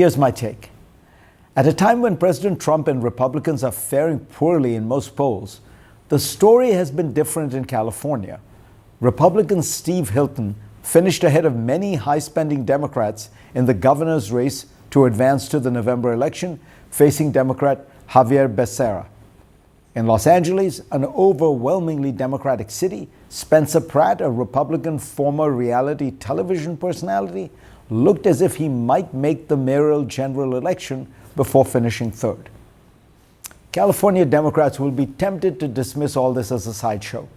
Here's my take. At a time when President Trump and Republicans are faring poorly in most polls, the story has been different in California. Republican Steve Hilton finished ahead of many high-spending Democrats in the governor's race to advance to the November election, facing Democrat Xavier Becerra. In Los Angeles, an overwhelmingly Democratic city, Spencer Pratt, a Republican former reality television personality, looked as if he might make the mayoral general election before finishing third. California Democrats will be tempted to dismiss all this as a sideshow,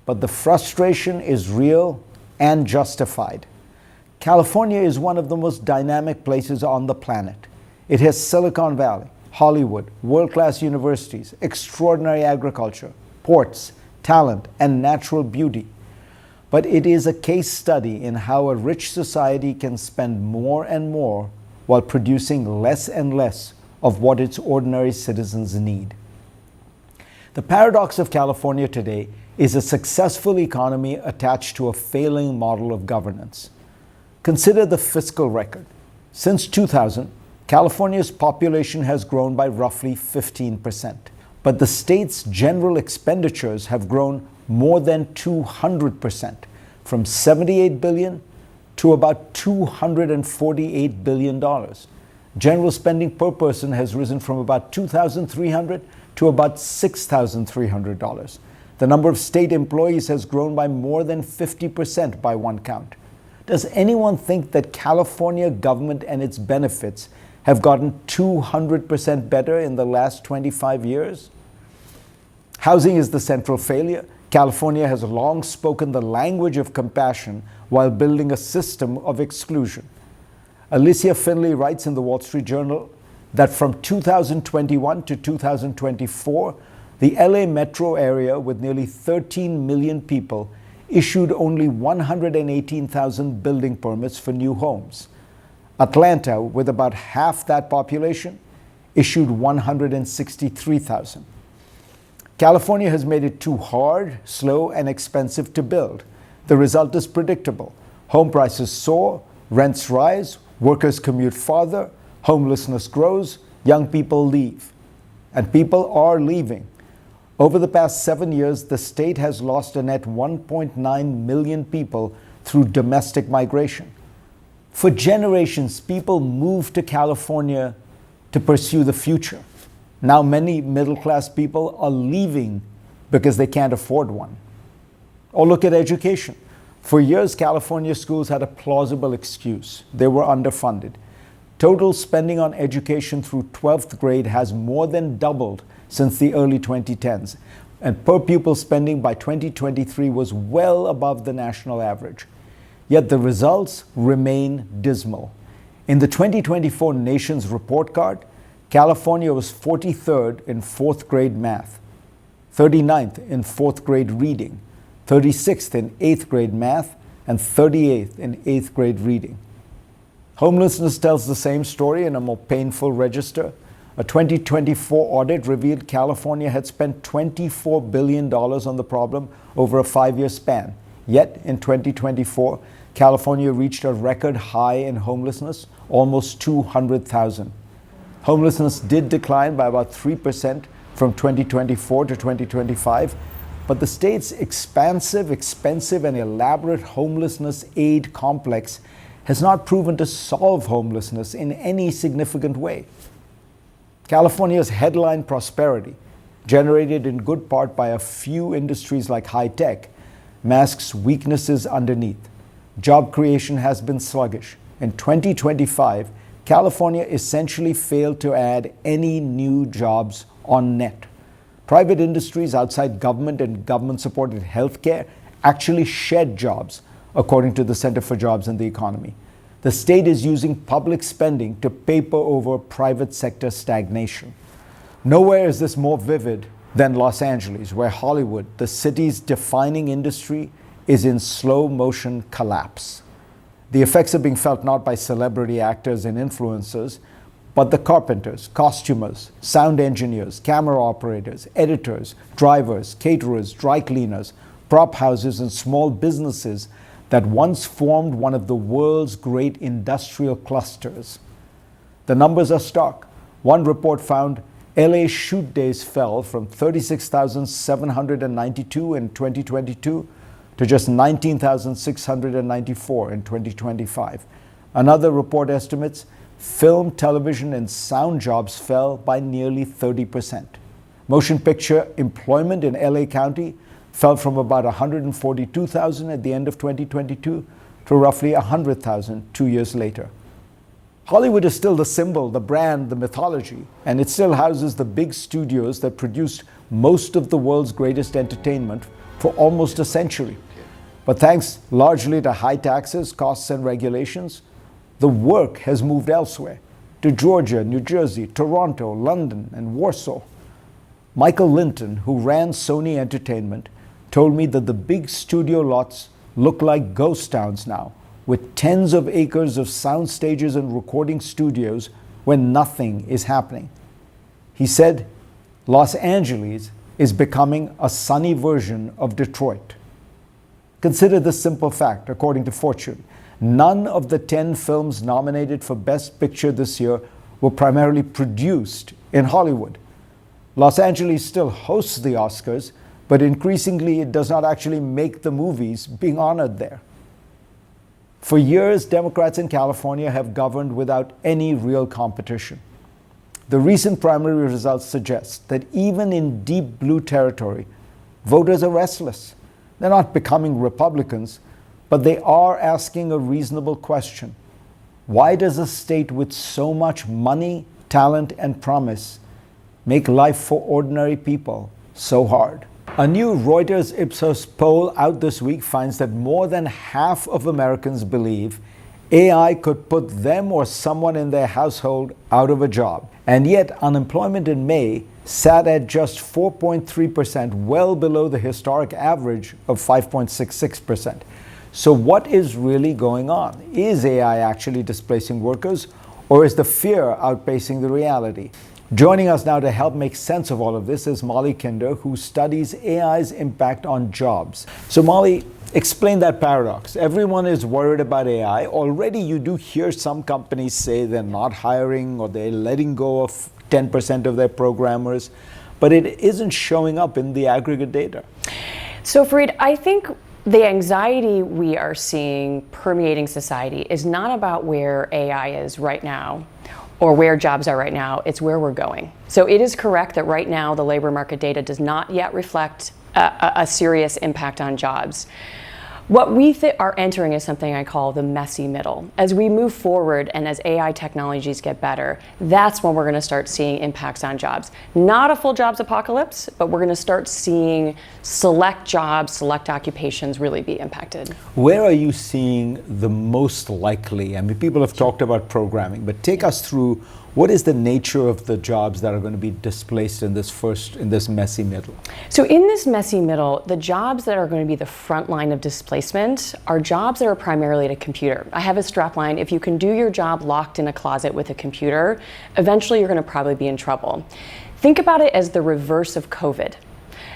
but the frustration is real and justified. California is one of the most dynamic places on the planet. It has Silicon Valley, Hollywood, world-class universities, extraordinary agriculture, ports, talent, and natural beauty. But it is a case study in how a rich society can spend more and more while producing less and less of what its ordinary citizens need. The paradox of California today is a successful economy attached to a failing model of governance. Consider the fiscal record. Since 2000, California's population has grown by roughly 15%, but the state's general expenditures have grown more than 200%, from $78 billion to about $248 billion. General spending per person has risen from about $2,300 to about $6,300. The number of state employees has grown by more than 50% by one count. Does anyone think that California government and its benefits have gotten 200% better in the last 25 years? Housing is the central failure. California has long spoken the language of compassion while building a system of exclusion. Alicia Finley writes in the Wall Street Journal that from 2021 to 2024, the LA metro area, with nearly 13 million people, issued only 118,000 building permits for new homes. Atlanta, with about half that population, issued 163,000. California has made it too hard, slow, and expensive to build. The result is predictable. Home prices soar, rents rise, workers commute farther, homelessness grows, young people leave. And people are leaving. Over the past 7 years, the state has lost a net 1.9 million people through domestic migration. For generations, people moved to California to pursue the future. Now many middle-class people are leaving because they can't afford one. Or look at education. For years, California schools had a plausible excuse. They were underfunded. Total spending on education through 12th grade has more than doubled since the early 2010s, and per pupil spending by 2023 was well above the national average. Yet the results remain dismal. In the 2024 Nation's Report Card, California was 43rd in 4th grade math, 39th in 4th grade reading, 36th in 8th grade math, and 38th in 8th grade reading. Homelessness tells the same story in a more painful register. A 2024 audit revealed California had spent $24 billion on the problem over a 5-year span. Yet, in 2024, California reached a record high in homelessness, almost 200,000. Homelessness did decline by about 3% from 2024 to 2025, but the state's expansive, expensive, and elaborate homelessness aid complex has not proven to solve homelessness in any significant way. California's headline prosperity, generated in good part by a few industries like high tech, masks weaknesses underneath. Job creation has been sluggish. In 2025, California essentially failed to add any new jobs on net. Private industries outside government and government-supported healthcare actually shed jobs, according to the Center for Jobs and the Economy. The state is using public spending to paper over private sector stagnation. Nowhere is this more vivid than Los Angeles, where Hollywood, the city's defining industry, is in slow motion collapse. The effects are being felt not by celebrity actors and influencers, but the carpenters, costumers, sound engineers, camera operators, editors, drivers, caterers, dry cleaners, prop houses, and small businesses that once formed one of the world's great industrial clusters. The numbers are stark. One report found LA shoot days fell from 36,792 in 2022 to just 19,694 in 2025. Another report estimates film, television, and sound jobs fell by nearly 30%. Motion picture employment in LA County fell from about 142,000 at the end of 2022 to roughly 100,000 2 years later. Hollywood is still the symbol, the brand, the mythology, and it still houses the big studios that produced most of the world's greatest entertainment for almost a century. But thanks largely to high taxes, costs, and regulations, the work has moved elsewhere, to Georgia, New Jersey, Toronto, London, and Warsaw. Michael Linton, who ran Sony Entertainment, told me that the big studio lots look like ghost towns now, with tens of acres of sound stages and recording studios when nothing is happening. He said, Los Angeles is becoming a sunny version of Detroit. Consider this simple fact, according to Fortune. None of the 10 films nominated for Best Picture this year were primarily produced in Hollywood. Los Angeles still hosts the Oscars, but increasingly it does not actually make the movies being honored there. For years, Democrats in California have governed without any real competition. The recent primary results suggest that even in deep blue territory, voters are restless. They're not becoming Republicans, but they are asking a reasonable question. Why does a state with so much money, talent, and promise make life for ordinary people so hard? A new Reuters Ipsos poll out this week finds that more than half of Americans believe AI could put them or someone in their household out of a job. And yet, unemployment in May sat at just 4.3%, well below the historic average of 5.66%. So what is really going on? Is AI actually displacing workers, or is the fear outpacing the reality? Joining us now to help make sense of all of this is Molly Kinder, who studies AI's impact on jobs. So Molly, explain that paradox. Everyone is worried about AI. Already you do hear some companies say they're not hiring or they're letting go of 10% of their programmers, but it isn't showing up in the aggregate data. So Fareed, I think the anxiety we are seeing permeating society is not about where AI is right now or where jobs are right now, it's where we're going. So it is correct that right now the labor market data does not yet reflect a serious impact on jobs. What we are entering is something I call the messy middle. As we move forward and as AI technologies get better, that's when we're going to start seeing impacts on jobs. Not a full jobs apocalypse, but we're going to start seeing select jobs, select occupations really be impacted. Where are you seeing the most likely? I mean, people have talked about programming, but take us through what is the nature of the jobs that are going to be displaced in this messy middle? So in this messy middle, the jobs that are going to be the front line of displacement are jobs that are primarily at a computer. I have a strapline: if you can do your job locked in a closet with a computer, eventually you're going to probably be in trouble. Think about it as the reverse of COVID.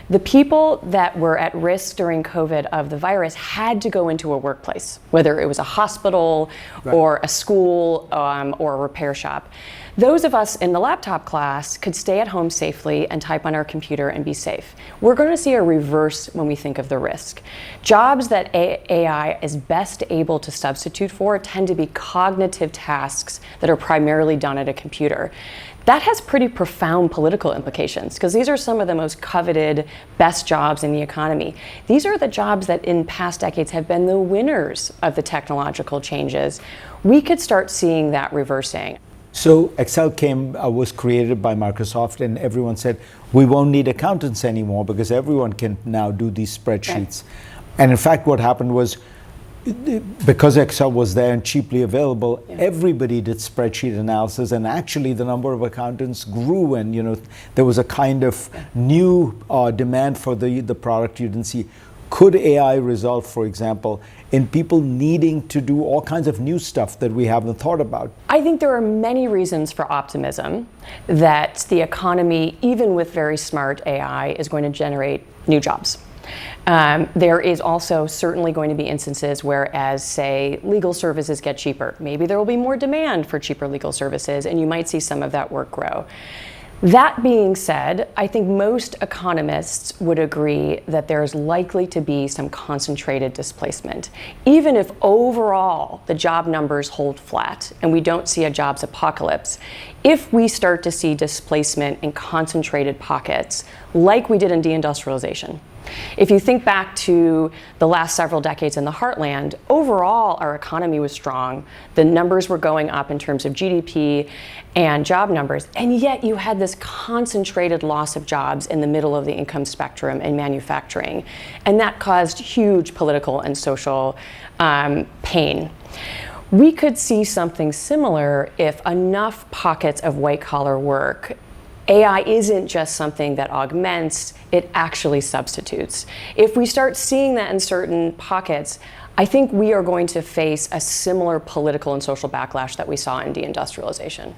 The people that were at risk during COVID of the virus had to go into a workplace, whether it was a hospital or a school or a repair shop. Those of us in the laptop class could stay at home safely and type on our computer and be safe. We're going to see a reverse when we think of the risk. Jobs that AI is best able to substitute for tend to be cognitive tasks that are primarily done at a computer. That has pretty profound political implications because these are some of the most coveted, best jobs in the economy. These are the jobs that in past decades have been the winners of the technological changes. We could start seeing that reversing. So Excel was created by Microsoft, and everyone said, we won't need accountants anymore because everyone can now do these spreadsheets. Right. And in fact, what happened was, because Excel was there and cheaply available, everybody did spreadsheet analysis, and actually the number of accountants grew, and there was a kind of new demand for the product you didn't see. Could AI result, for example, in people needing to do all kinds of new stuff that we haven't thought about? I think there are many reasons for optimism that the economy, even with very smart AI, is going to generate new jobs. There is also certainly going to be instances where, as say, legal services get cheaper, maybe there will be more demand for cheaper legal services, and you might see some of that work grow. That being said, I think most economists would agree that there is likely to be some concentrated displacement. Even if overall the job numbers hold flat and we don't see a jobs apocalypse, if we start to see displacement in concentrated pockets, like we did in deindustrialization, if you think back to the last several decades in the heartland, overall our economy was strong. The numbers were going up in terms of GDP and job numbers, and yet you had this concentrated loss of jobs in the middle of the income spectrum in manufacturing, and that caused huge political and social pain. We could see something similar if enough pockets of white-collar work, AI isn't just something that augments, it actually substitutes. If we start seeing that in certain pockets, I think we are going to face a similar political and social backlash that we saw in deindustrialization.